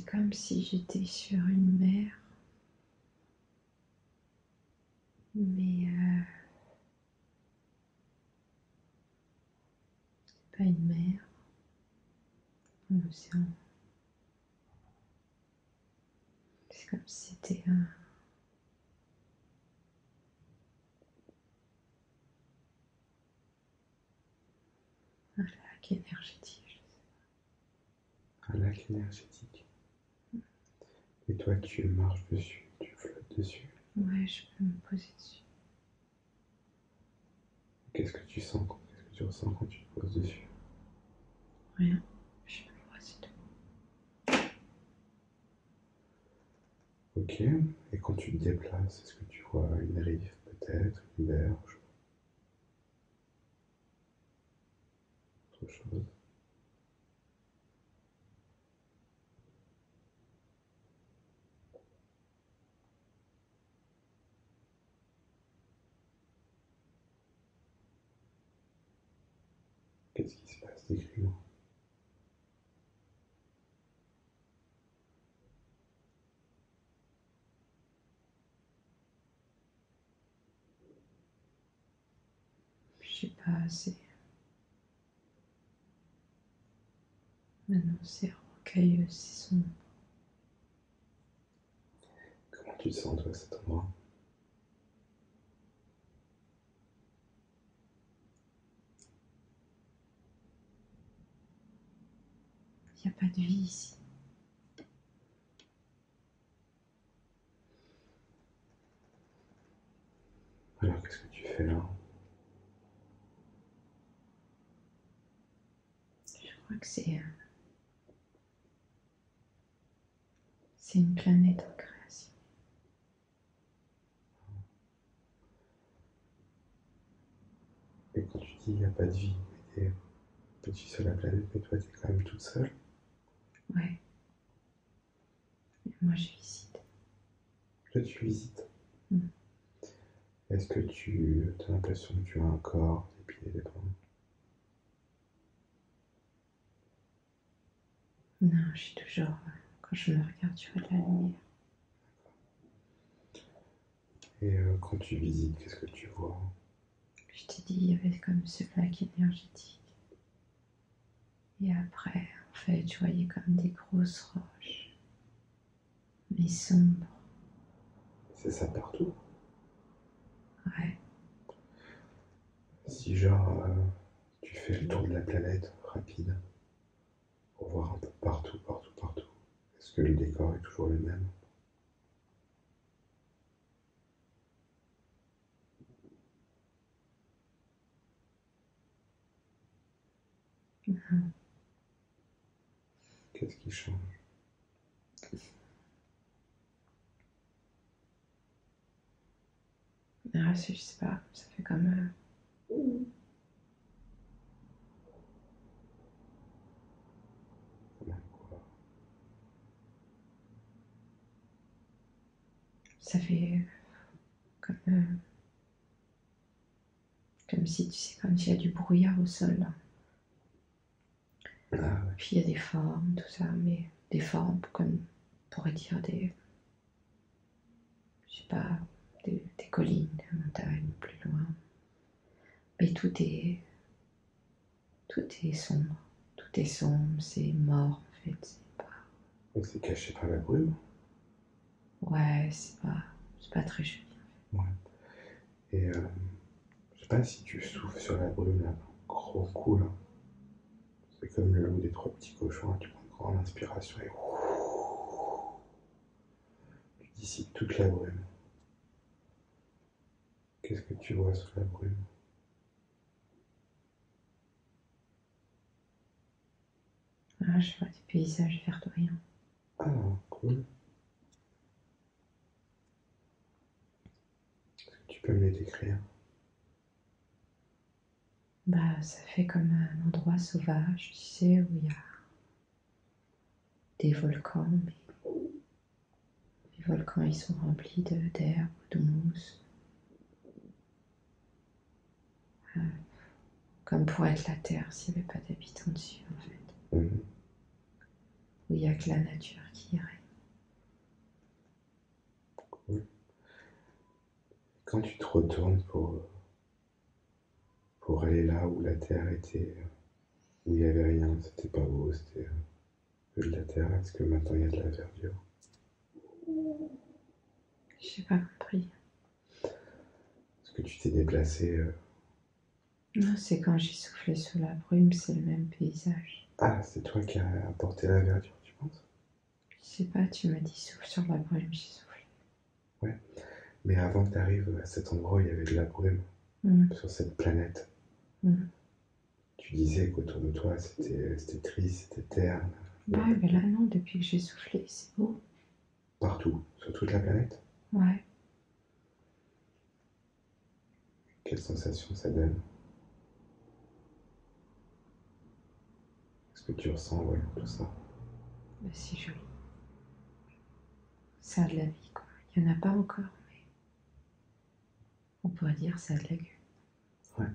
C'est comme si j'étais sur une mer, mais c'est pas une mer, un océan. C'est comme si c'était un lac énergétique. Un lac énergétique. Et toi, tu marches dessus, tu flottes dessus. Ouais, je peux me poser dessus. Qu'est-ce que tu sens, qu'est-ce que tu ressens quand tu te poses dessus? Rien, je me vois, c'est tout. Ok. Et quand tu te déplaces, est-ce que tu vois une rive peut-être, une berge, autre chose? Qu'est-ce qui se passe? Décris-moi. Je sais pas, c'est. Maintenant, c'est rocailleux, c'est sombre. Comment tu te sens toi à cet endroit? Il n'y a pas de vie ici. Alors qu'est-ce que tu fais là? Je crois que c'est une planète en création. Et quand tu dis il n'y a pas de vie, mais tu es sur la planète, mais toi tu es quand même toute seule. Ouais, mais moi je visite. Là tu visites. Mm. Est-ce que tu as l'impression que tu as un corps, des pieds, des bras? Non, je suis toujours. Quand je me regarde, je vois de la lumière. Et quand tu visites, qu'est-ce que tu vois? Je t'ai dit, il y avait comme ce lac énergétique. Et après, en fait, je voyais comme des grosses roches, mais sombres. C'est ça partout? Ouais, Si genre tu fais le tour de la planète rapide pour voir un peu partout, partout, partout, est-ce que le décor est toujours le même? Qu'est-ce qui change? ah, je sais pas, ça fait comme. Comment quoi? Ça fait comme si, tu sais, comme s'il y a du brouillard au sol, là. Ah ouais. Puis il y a des formes, tout ça, mais des formes comme, on pourrait dire des. Je sais pas, des collines, des montagnes plus loin. Mais tout est sombre. Tout est sombre, c'est mort en fait. C'est pas. Donc c'est caché par la brume? Ouais, c'est pas très joli. Ouais. Et je sais pas si tu souffles sur la brume là, gros coup là. C'est comme le loup des trois petits cochons, là, tu prends une grande inspiration et tu dissipes toute la brume. Qu'est-ce que tu vois sous la brume? Ah, je vois des paysages verdoyants. Ah, cool. Tu peux me les décrire? Bah, ça fait comme un endroit sauvage, tu sais, où il y a des volcans, mais les volcans ils sont remplis d'herbe ou de mousse, comme pour être la terre s'il n'y avait pas d'habitants dessus en fait. Mhm. où il n'y a que la nature qui irait. Cool. Quand tu te retournes pour aller là où la terre était, où il n'y avait rien, c'était pas beau, c'était que de la terre, est-ce que maintenant il y a de la verdure? J'ai pas compris. Est-ce que tu t'es déplacé Non, c'est quand j'ai soufflé sous la brume, c'est le même paysage. Ah, c'est toi qui as apporté la verdure, tu penses? Je sais pas, tu m'as dit souffle sur la brume, j'ai soufflé. Ouais. Mais avant que tu arrives à cet endroit où il y avait de la brume, sur cette planète, tu disais qu'autour de toi c'était triste, c'était terne. Ouais, mais là non, depuis que j'ai soufflé, c'est beau. Partout, sur toute la planète. Ouais. Quelle sensation ça donne? Qu'est-ce que tu ressens en voyant tout ça? Bah, c'est joli. Ça a de la vie, quoi. Il n'y en a pas encore, mais on pourrait dire ça a de la gueule. Ouais.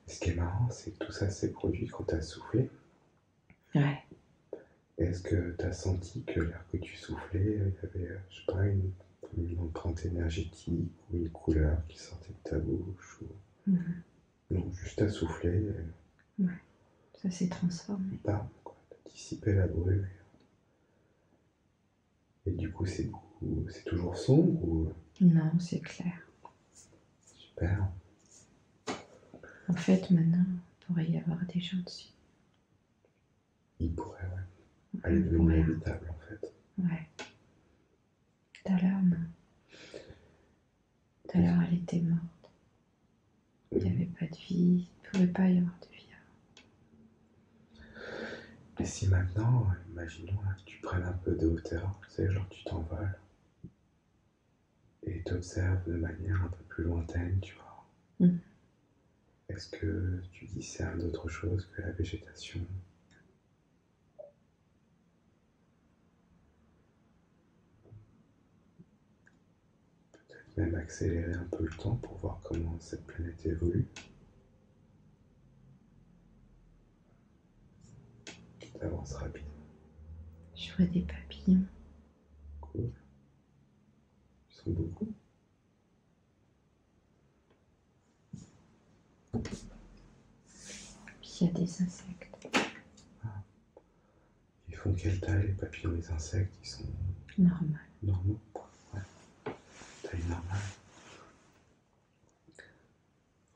Et ce qui est marrant, c'est que tout ça s'est produit quand tu as soufflé. Ouais. Est-ce que tu as senti que l'air que tu soufflais, il y avait, je sais pas, une empreinte énergétique ou une couleur qui sortait de ta bouche Non, juste à souffler. Ouais. Ça s'est transformé. Bam, quoi. T'as dissipé la brume. Et du coup, c'est toujours sombre ou Non, c'est clair. super? En fait, maintenant, il pourrait y avoir des gens dessus. Il pourrait, ouais. Elle est devenue habitable, en fait. Ouais. Tout à l'heure, non. Tout à l'heure, elle était morte. Il n'y avait pas de vie. Il ne pouvait pas y avoir de vie. Et si maintenant, imaginons là, que tu prennes un peu de hauteur, tu sais, genre tu t'envoles et t'observes de manière un peu plus lointaine, tu vois. Est-ce que tu discernes d'autre chose que la végétation? Peut-être même accélérer un peu le temps pour voir comment cette planète évolue. Qui avance rapide. Je vois des papillons. Cool. Ils sont beaucoup. Puis il y a des insectes. Ah. Ils font quelle taille les papillons, les insectes? Ils sont normaux. Ouais. Taille normale.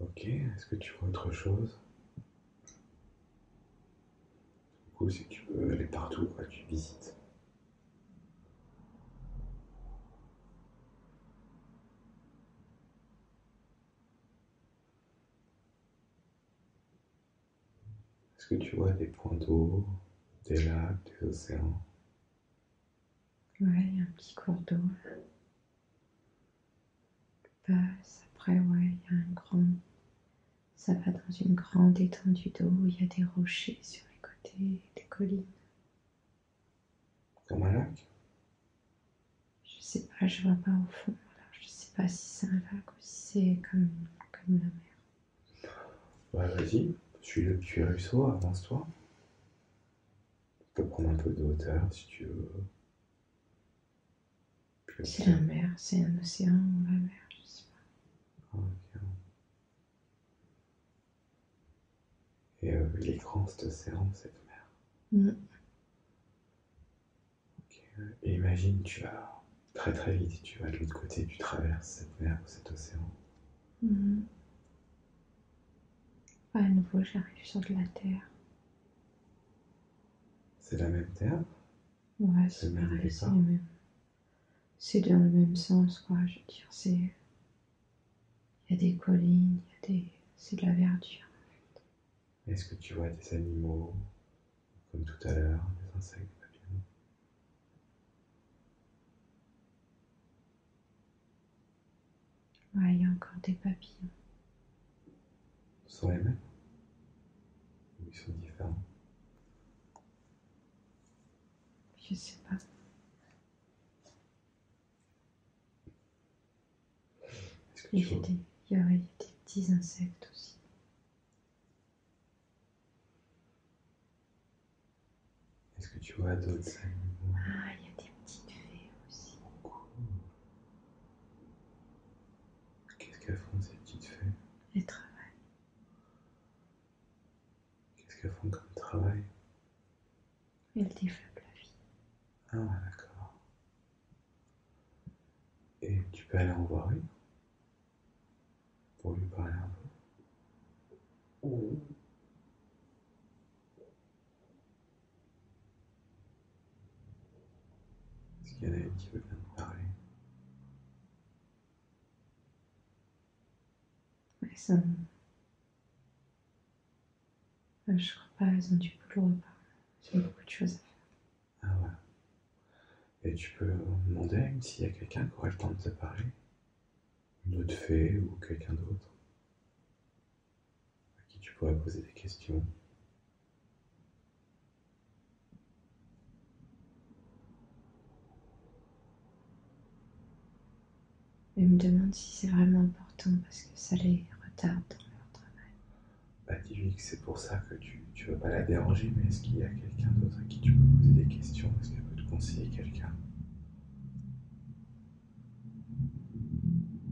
Ok, est-ce que tu vois autre chose? Du coup, c'est que tu peux aller partout, quoi, tu visites. Est-ce que tu vois des points d'eau, des lacs, des océans? Ouais, il y a un petit cours d'eau là. Passe. Après, ouais, il y a un grand. Ça va dans une grande étendue d'eau où il y a des rochers sur les côtés, des collines. Comme un lac? Je sais pas, je vois pas au fond. Alors, je sais pas si c'est un lac ou si c'est comme la mer. Bah vas-y, suis le petit ruisseau, avance-toi. Tu peux prendre un peu de hauteur si tu veux. C'est la mer, c'est un océan ou la mer, je sais pas. Ok. Et il est grand cet océan, cette mer. Ok. Et imagine, tu vas très très vite, tu vas de l'autre côté, tu traverses cette mer ou cet océan. À nouveau, j'arrive sur de la terre. C'est la même terre? Ouais, c'est pareil, c'est les mêmes. C'est dans le même sens, quoi. Je veux dire, c'est. Il y a des collines, c'est de la verdure. Est-ce que tu vois des animaux, comme tout à l'heure, des insectes, des papillons? Ouais, il y a encore des papillons. Ce sont les mêmes? Ou ils sont différents? Je sais pas. Il y a des petits insectes aussi. Est-ce que tu vois d'autres animaux? Ah, il y a des petites fées aussi. Cool. Qu'est-ce qu'elles font ces petites fées? Elles travaillent. Qu'est-ce qu'elles font comme travail? Elles développent la vie. Ah ouais, d'accord. Et tu peux aller en voir une pour lui parler un peu? Est-ce qu'il y en a une qui veut bien te parler? Elles sont... Je crois pas, elles ont du boulot apparemment. Elles ont beaucoup de choses à faire. Ah ouais. Et tu peux demander à une s'il y a quelqu'un qui aurait le temps de te parler? Une autre fée ou quelqu'un d'autre à qui tu pourrais poser des questions? Elles me demandent si c'est vraiment important parce que ça les retarde dans leur travail. Bah dis-lui que c'est pour ça que tu veux pas la déranger, mais est-ce qu'il y a quelqu'un d'autre à qui tu peux poser des questions? Est-ce qu'elle peut te conseiller quelqu'un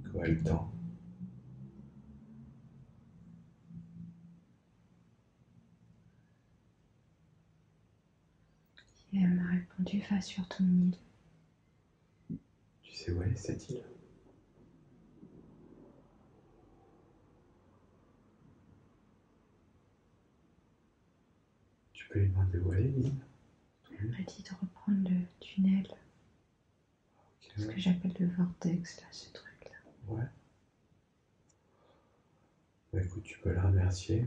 qui aurait le temps? Et elle m'a répondu, va sur ton île. Tu sais où est cette île? Tu peux lui demander où elle est, l'île? Elle m'a dit de reprendre le tunnel. Ce que j'appelle le vortex, là, ce truc-là. Ouais. Bah écoute, tu peux la remercier,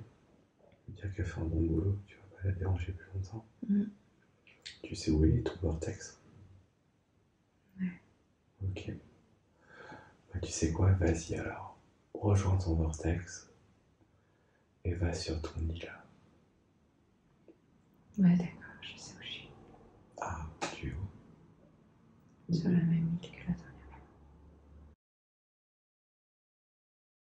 lui dire qu'elle fait un bon boulot, tu vas pas la déranger plus longtemps. Tu sais où il est ton vortex? Ouais. Ok. Bah tu sais quoi, vas-y alors. Rejoins ton vortex et va sur ton île. Ouais, d'accord, je sais où je suis. Ah, tu es où? Sur la même